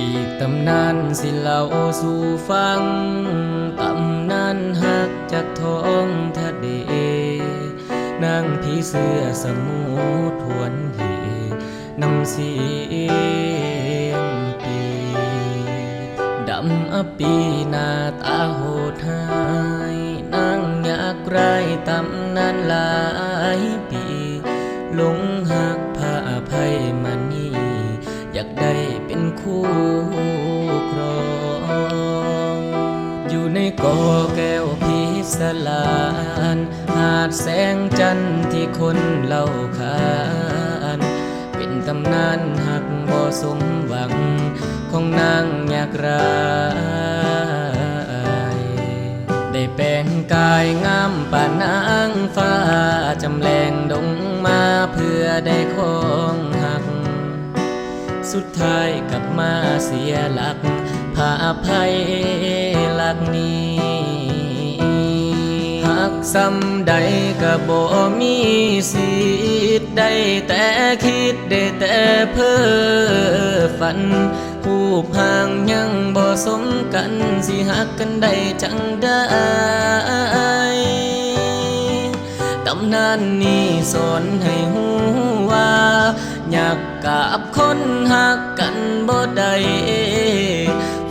อีกตำนานสิเล่าสู่ฟังตำนานหักจากท้องทะเลนางผีเสื้อสมุทรทวนเหนำเสียงปีดำอปีหน้าตาโหดหายนางอยากไร้ตำนานหลายปีหลงหักพระอภัยมานี่อยากได้เป็นคู่ครองอยู่ในกอแก้วพิศลานหาดแสงจันทร์ที่คนเล่าขานเป็นตำนานหักบ่สมหวังของนางอยากรายได้แปลงกายงามป่านางฟ้าจำแรงดงมาเพื่อได้ของหักสุดท้ายกลับมาเสียหลักพาอภัยหลักนี้หักซ้ำใดก็บ่มีสิทธิ์ได้แต่คิดได้แต่เพ้อฝันผู้พางยังบ่สมกันสิหักกันได้จังได้ตำนานนี้สอนให้หูว่าอยากกับคนหักกันบ่ได้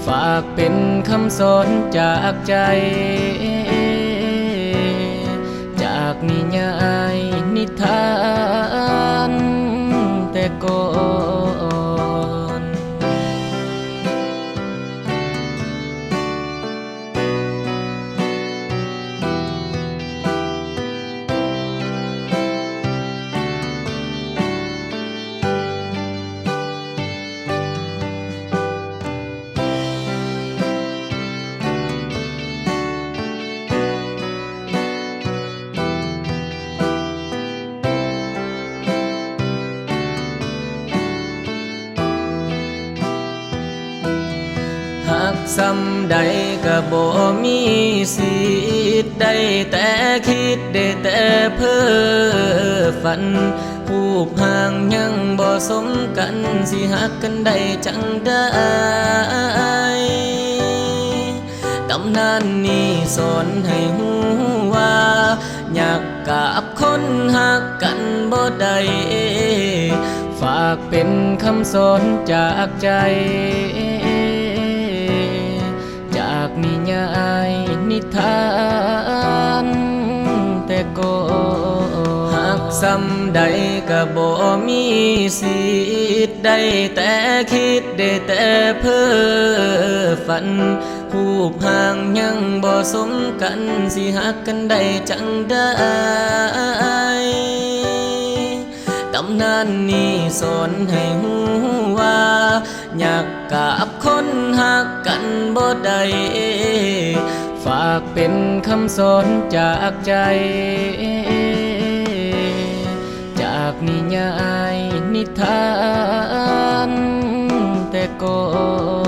ฝากเป็นคำสอนจากใจจากนิยายนิทานแต่ก่อนหักซ้ำใดก็บ่มีสิทธิ์ได้แต่คิดได้แต่เพ้อฝันผู้พางยังบ่สมกันสิหักกันได้จังได้ตำนานนี้สอนให้หูว่าอยากกับคนหักกันบ่ได้ฝากเป็นคำสอนจากใจจากนิยายนิทานแต่ก่อนหักซ้ำใดก็บ่มีสิทธิ์ได้แต่คิดได้แต่เพ้อฝันผู้พางยังบ่สมกันสิหักกันได้จังได้ตำนานนี้สอนให้หูว่าอยากกับคนหักกันบ่ได้ฝากเป็นคำสอนจากใจจากนิยายนิทานแต่ก่อน